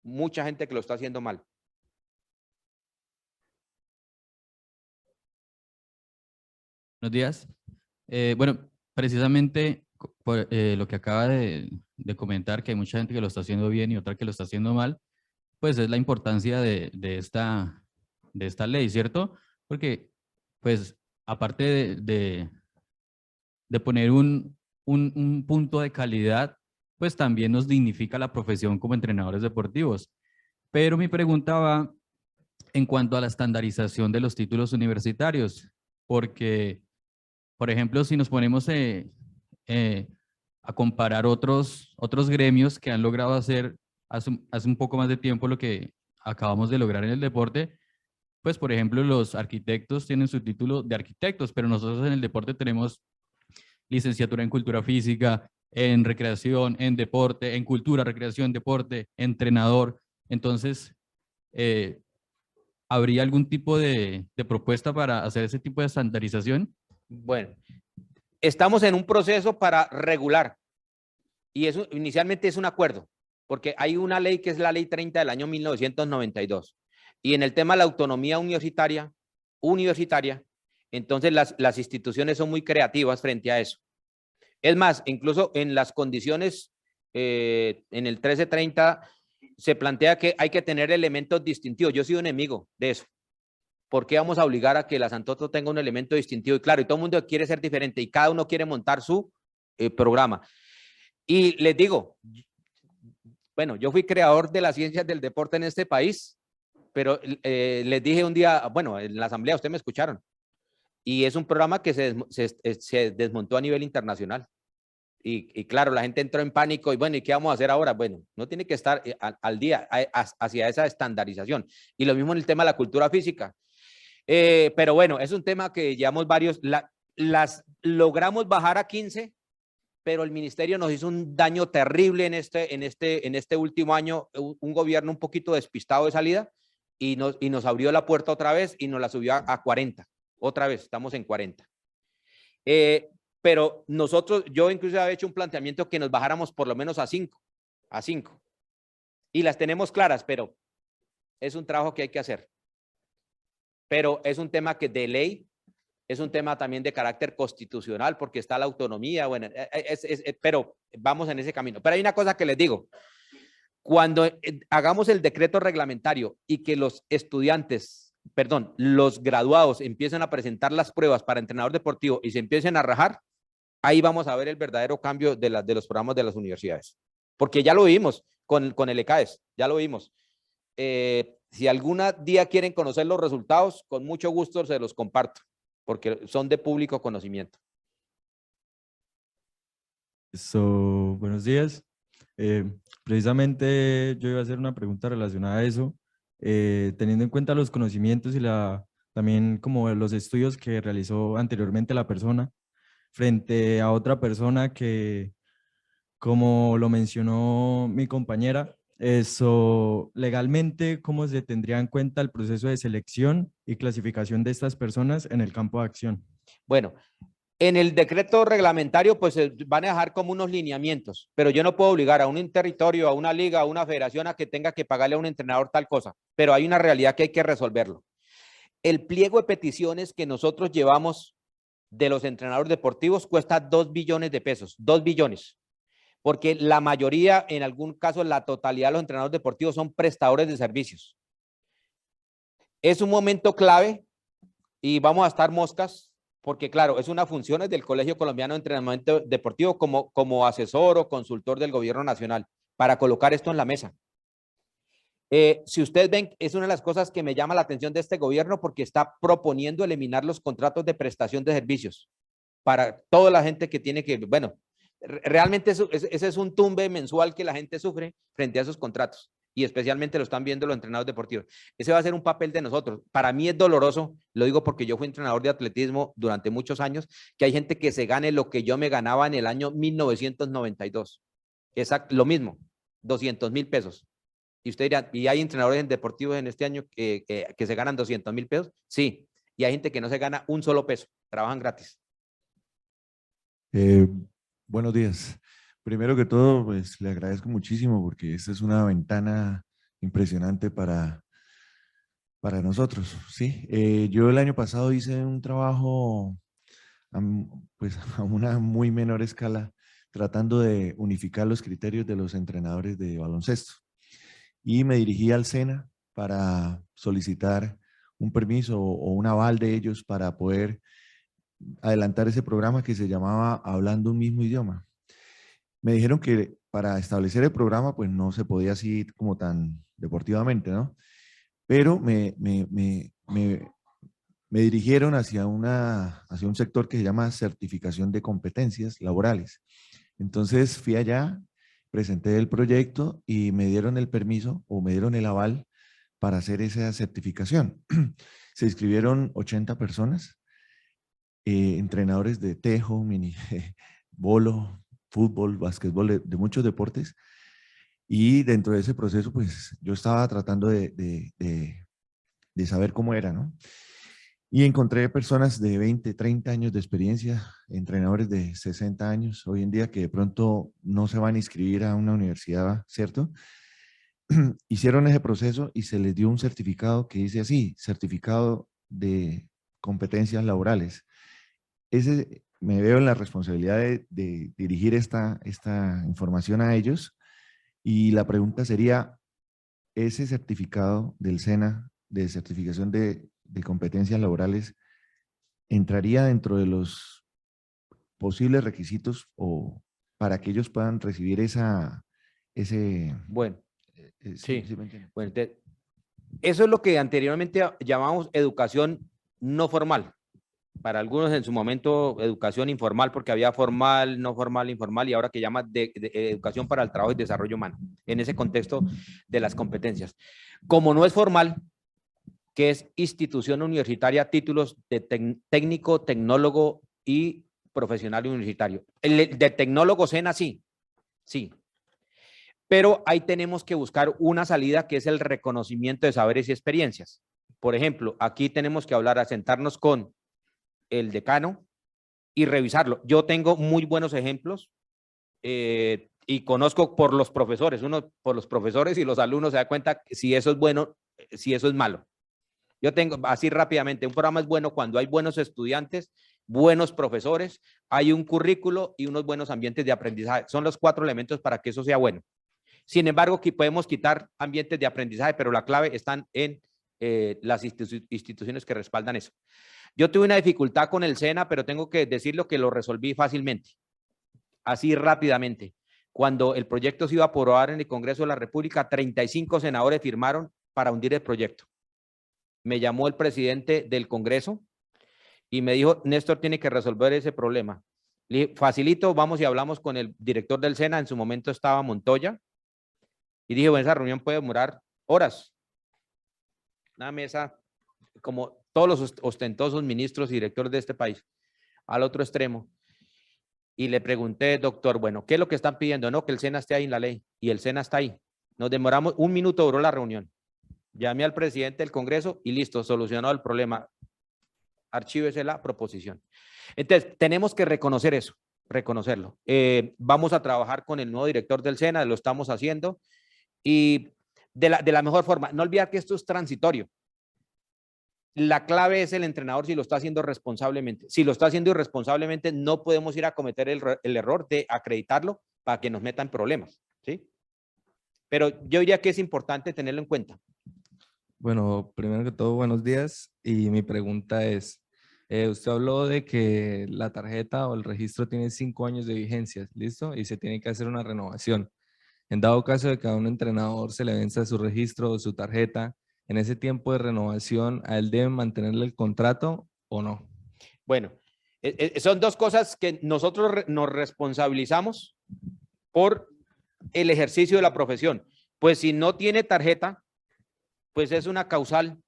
Mucha gente que lo está haciendo mal. Buenos días. Precisamente por lo que acaba de comentar, que hay mucha gente que lo está haciendo bien y otra que lo está haciendo mal, pues es la importancia de esta ley, ¿cierto? Porque, pues, aparte de poner un punto de calidad, pues también nos dignifica la profesión como entrenadores deportivos. Pero mi pregunta va en cuanto a la estandarización de los títulos universitarios, porque, por ejemplo, si nos ponemos a comparar otros gremios que han logrado hacer hace un poco más de tiempo lo que acabamos de lograr en el deporte, pues, por ejemplo, los arquitectos tienen su título de arquitectos, pero nosotros en el deporte tenemos licenciatura en cultura física, en recreación, en deporte, en cultura, recreación, deporte, entrenador. Entonces, ¿habría algún tipo de propuesta para hacer ese tipo de estandarización? Bueno, estamos en un proceso para regular y eso inicialmente es un acuerdo, porque hay una ley que es la Ley 30 del año 1992 y en el tema de la autonomía universitaria, entonces las instituciones son muy creativas frente a eso. Es más, incluso en las condiciones, en el 1330 se plantea que hay que tener elementos distintivos. Yo soy un enemigo de eso. ¿Por qué vamos a obligar a que la Santoto tenga un elemento distintivo? Y claro, y todo el mundo quiere ser diferente y cada uno quiere montar su programa. Y les digo, bueno, yo fui creador de las ciencias del deporte en este país, pero les dije un día, bueno, en la asamblea ustedes me escucharon, y es un programa que se desmontó a nivel internacional. Y claro, la gente entró en pánico y bueno, ¿y qué vamos a hacer ahora? Bueno, no tiene que estar al día hacia esa estandarización. Y lo mismo en el tema de la cultura física. Pero bueno, es un tema que llevamos varios, las logramos bajar a 15, pero el ministerio nos hizo un daño terrible en este último año, un gobierno un poquito despistado de salida, y nos abrió la puerta otra vez y nos la subió a 40. Otra vez, estamos en 40. Pero nosotros, yo incluso había hecho un planteamiento que nos bajáramos por lo menos a 5. Y las tenemos claras, pero es un trabajo que hay que hacer. Pero es un tema que de ley, es un tema también de carácter constitucional, porque está la autonomía, bueno, pero vamos en ese camino. Pero hay una cosa que les digo, cuando hagamos el decreto reglamentario y que los estudiantes, perdón, los graduados empiecen a presentar las pruebas para entrenador deportivo y se empiecen a rajar, ahí vamos a ver el verdadero cambio de los programas de las universidades. Porque ya lo vimos con el ECAES, ya lo vimos. Si algún día quieren conocer los resultados, con mucho gusto se los comparto, porque son de público conocimiento. Buenos días. Precisamente yo iba a hacer una pregunta relacionada a eso, teniendo en cuenta los conocimientos y también como los estudios que realizó anteriormente la persona, frente a otra persona que, como lo mencionó mi compañera, legalmente, ¿cómo se tendría en cuenta el proceso de selección y clasificación de estas personas en el campo de acción? Bueno, en el decreto reglamentario pues van a dejar como unos lineamientos, pero yo no puedo obligar a un territorio, a una liga, a una federación a que tenga que pagarle a un entrenador tal cosa, pero hay una realidad que hay que resolverlo. El pliego de peticiones que nosotros llevamos de los entrenadores deportivos cuesta 2 billones de pesos, 2 billones. Porque la mayoría, en algún caso, la totalidad de los entrenadores deportivos son prestadores de servicios. Es un momento clave y vamos a estar moscas, porque claro, es una función del Colegio Colombiano de Entrenamiento Deportivo como asesor o consultor del gobierno nacional para colocar esto en la mesa. Si ustedes ven, es una de las cosas que me llama la atención de este gobierno porque está proponiendo eliminar los contratos de prestación de servicios para toda la gente que tiene que, bueno, realmente ese es un tumbe mensual que la gente sufre frente a esos contratos y especialmente lo están viendo los entrenadores deportivos. Ese va a ser un papel de nosotros. Para mí es doloroso, lo digo porque yo fui entrenador de atletismo durante muchos años, que hay gente que se gane lo que yo me ganaba en el año 1992. Exacto, lo mismo, 200,000 pesos. Y usted dirá, ¿y hay entrenadores deportivos en este año que se ganan 200,000 pesos? Sí, y hay gente que no se gana un solo peso, trabajan gratis. Buenos días. Primero que todo, pues le agradezco muchísimo porque esta es una ventana impresionante para nosotros, ¿sí? Yo el año pasado hice un trabajo pues, a una muy menor escala, tratando de unificar los criterios de los entrenadores de baloncesto. Y me dirigí al SENA para solicitar un permiso o un aval de ellos para poder adelantar ese programa que se llamaba Hablando un mismo idioma. Me dijeron que para establecer el programa pues no se podía así como tan deportivamente, ¿no? Pero me dirigieron hacia un sector que se llama certificación de competencias laborales. Entonces fui allá, presenté el proyecto y me dieron el permiso o me dieron el aval para hacer esa certificación. Se inscribieron 80 personas, entrenadores de tejo, bolo, fútbol, básquetbol, de muchos deportes. Y dentro de ese proceso, pues yo estaba tratando de saber cómo era, ¿no? Y encontré personas de 20, 30 años de experiencia, entrenadores de 60 años, hoy en día que de pronto no se van a inscribir a una universidad, ¿cierto? Hicieron ese proceso y se les dio un certificado que dice así, certificado de competencias laborales. Me veo en la responsabilidad de dirigir esta información a ellos y la pregunta sería, ¿ese certificado del SENA de certificación de competencias laborales entraría dentro de los posibles requisitos o para que ellos puedan recibir ese... Bueno, sí. Bueno, eso es lo que anteriormente llamamos educación no formal. Para algunos en su momento educación informal, porque había formal, no formal, informal, y ahora que llama de educación para el trabajo y desarrollo humano, en ese contexto de las competencias. Como no es formal, que es institución universitaria, títulos de técnico, tecnólogo y profesional universitario. El de tecnólogo SENA, sí. Pero ahí tenemos que buscar una salida que es el reconocimiento de saberes y experiencias. Por ejemplo, aquí tenemos que hablar, sentarnos con el decano y revisarlo. Yo tengo muy buenos ejemplos y conozco por los profesores. Uno por los profesores y los alumnos se da cuenta si eso es bueno, si eso es malo. Yo tengo, así rápidamente, un programa es bueno cuando hay buenos estudiantes, buenos profesores, hay un currículo y unos buenos ambientes de aprendizaje. Son los 4 elementos para que eso sea bueno. Sin embargo, aquí podemos quitar ambientes de aprendizaje, pero la clave están en las instituciones que respaldan eso. Yo tuve una dificultad con el SENA, pero tengo que decirlo que lo resolví fácilmente, así rápidamente. Cuando el proyecto se iba a aprobar en el Congreso de la República, 35 senadores firmaron para hundir el proyecto. Me llamó el presidente del Congreso y me dijo, Néstor tiene que resolver ese problema. Le dije, facilito, vamos y hablamos con el director del SENA, en su momento estaba Montoya, y dije, bueno, esa reunión puede demorar horas. Una mesa, como todos los ostentosos ministros y directores de este país, al otro extremo. Y le pregunté, doctor, bueno, ¿qué es lo que están pidiendo? No, que el SENA esté ahí en la ley. Y el SENA está ahí. Nos demoramos, 1 minuto duró la reunión. Llamé al presidente del Congreso y listo, solucionado el problema. Archívese la proposición. Entonces, tenemos que reconocer eso, reconocerlo. Vamos a trabajar con el nuevo director del SENA, lo estamos haciendo. Y de la mejor forma, no olvidar que esto es transitorio. La clave es el entrenador si lo está haciendo responsablemente. Si lo está haciendo irresponsablemente, no podemos ir a cometer el error de acreditarlo para que nos metan problemas, ¿sí? Pero yo diría que es importante tenerlo en cuenta. Bueno, primero que todo, buenos días. Y mi pregunta es, usted habló de que la tarjeta o el registro tiene 5 años de vigencia, ¿listo? Y se tiene que hacer una renovación. En dado caso de que a un entrenador se le venza su registro o su tarjeta, en ese tiempo de renovación, ¿a él deben mantenerle el contrato o no? Bueno, son 2 cosas que nosotros nos responsabilizamos por el ejercicio de la profesión. Pues si no tiene tarjeta, pues es una causal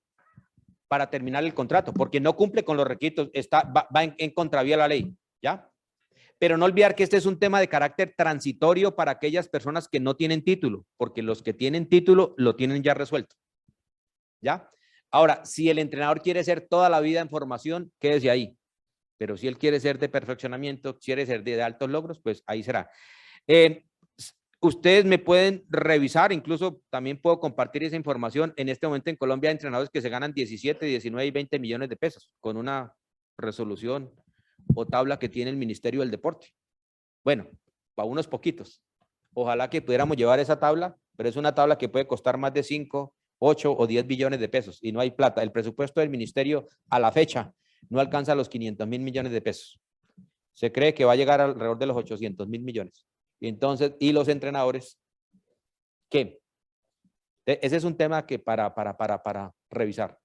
para terminar el contrato, porque no cumple con los requisitos, va en contravía de la ley, ¿ya? Pero no olvidar que este es un tema de carácter transitorio para aquellas personas que no tienen título, porque los que tienen título lo tienen ya resuelto. ¿Ya? Ahora, si el entrenador quiere ser toda la vida en formación, quédese ahí. Pero si él quiere ser de perfeccionamiento, quiere ser de altos logros, pues ahí será. Ustedes me pueden revisar, incluso también puedo compartir esa información. En este momento en Colombia hay entrenadores que se ganan 17, 19 y 20 millones de pesos con una resolución o tabla que tiene el Ministerio del Deporte. Bueno, para unos poquitos. Ojalá que pudiéramos llevar esa tabla, pero es una tabla que puede costar más de 5, 8 o 10 billones de pesos y no hay plata. El presupuesto del ministerio a la fecha no alcanza los 500.000 millones de pesos. Se cree que va a llegar alrededor de los 800.000 millones. Y entonces, ¿y los entrenadores qué? Ese es un tema que para revisar.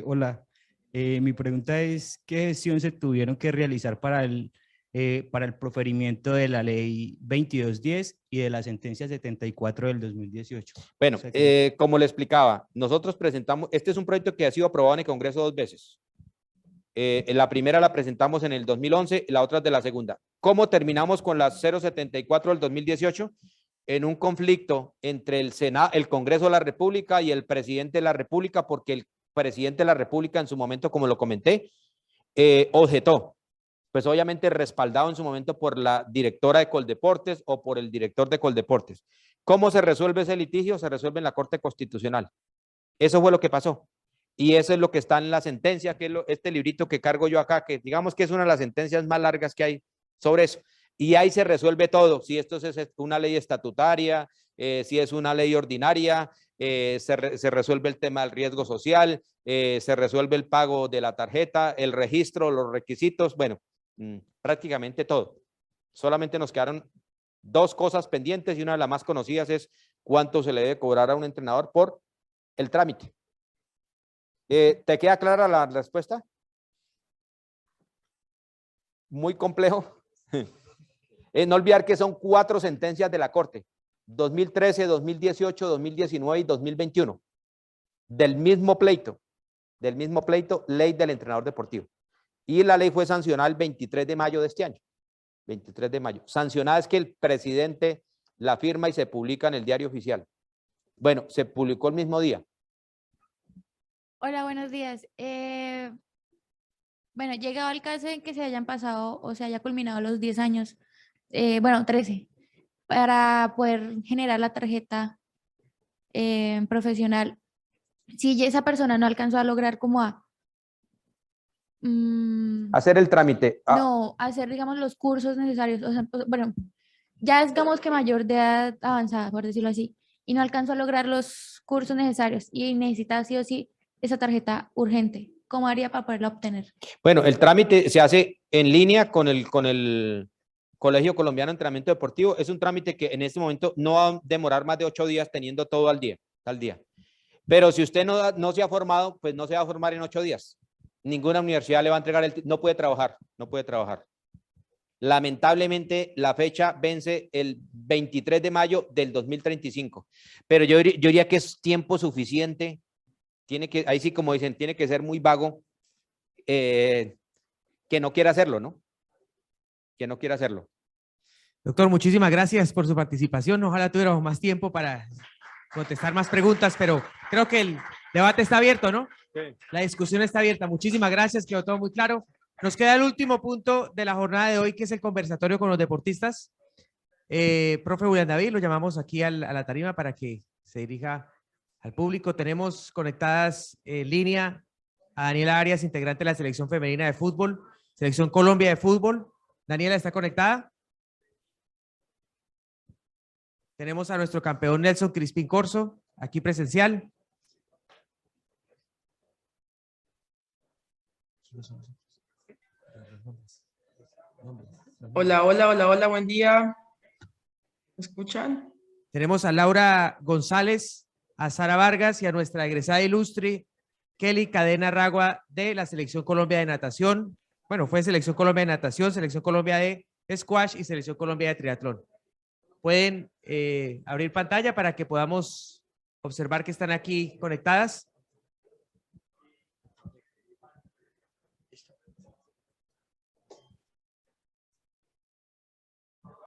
Hola, mi pregunta es, ¿qué gestión se tuvieron que realizar para el proferimiento de la ley 2210 y de la sentencia 74 del 2018? Bueno, O sea como le explicaba, nosotros presentamos, este es un proyecto que ha sido aprobado en el Congreso 2 veces. La primera la presentamos en el 2011 y la otra es de la segunda. ¿Cómo terminamos con la 074 del 2018? En un conflicto entre el Senado, el Congreso de la República y el presidente de la República, porque el presidente de la República en su momento, como lo comenté, objetó. Pues obviamente respaldado en su momento por la directora de Coldeportes o por el director de Coldeportes. ¿Cómo se resuelve ese litigio? Se resuelve en la Corte Constitucional. Eso fue lo que pasó. Y eso es lo que está en la sentencia, que es este librito que cargo yo acá, que digamos que es una de las sentencias más largas que hay sobre eso. Y ahí se resuelve todo, si esto es una ley estatutaria, si es una ley ordinaria, se resuelve el tema del riesgo social, se resuelve el pago de la tarjeta, el registro, los requisitos, bueno, prácticamente todo. Solamente nos quedaron 2 cosas pendientes y una de las más conocidas es cuánto se le debe cobrar a un entrenador por el trámite. ¿Te queda clara la respuesta? Muy complejo. No olvidar que son 4 sentencias de la Corte, 2013, 2018, 2019 y 2021, del mismo pleito, ley del entrenador deportivo. Y la ley fue sancionada el 23 de mayo de este año. 23 de mayo. Sancionada es que el presidente la firma y se publica en el diario oficial. Bueno, se publicó el mismo día. Hola, buenos días. Bueno, llegado al caso en que se hayan pasado o se haya culminado los 10 años, bueno, 13, para poder generar la tarjeta profesional, si esa persona no alcanzó a lograr como Hacer el trámite. no, hacer, digamos, los cursos necesarios, o sea, bueno, ya es, digamos que mayor de edad avanzada, por decirlo así, y no alcanzó a lograr los cursos necesarios y necesita sí o sí esa tarjeta urgente. ¿Cómo haría para poderla obtener? Bueno, el trámite se hace en línea con el Colegio Colombiano de Entrenamiento Deportivo. Es un trámite que en este momento no va a demorar más de 8 días teniendo todo al día. Pero si usted no se ha formado, pues no se va a formar en 8 días. Ninguna universidad le va a entregar no puede trabajar. Lamentablemente, la fecha vence el 23 de mayo del 2035. Pero yo diría que es tiempo suficiente. Ahí sí, como dicen, tiene que ser muy vago que no quiera hacerlo, ¿no? Que no quiera hacerlo. Doctor, muchísimas gracias por su participación. Ojalá tuviéramos más tiempo para contestar más preguntas, pero creo que el debate está abierto, ¿no? Sí. La discusión está abierta. Muchísimas gracias, quedó todo muy claro. Nos queda el último punto de la jornada de hoy, que es el conversatorio con los deportistas. Profe William David, lo llamamos aquí a la tarima para que se dirija al público. Tenemos conectadas en línea a Daniela Arias, integrante de la Selección Femenina de Fútbol, Selección Colombia de Fútbol. Daniela, ¿está conectada? Tenemos a nuestro campeón Nelson Crispín Corso, aquí presencial. Hola, buen día. ¿Me escuchan? Tenemos a Laura González, a Sara Vargas y a nuestra egresada ilustre Kelly Cadena Ragua de la Selección Colombia de Natación. Bueno, fue Selección Colombia de Natación, Selección Colombia de Squash y Selección Colombia de Triatlón. Pueden abrir pantalla para que podamos observar que están aquí conectadas.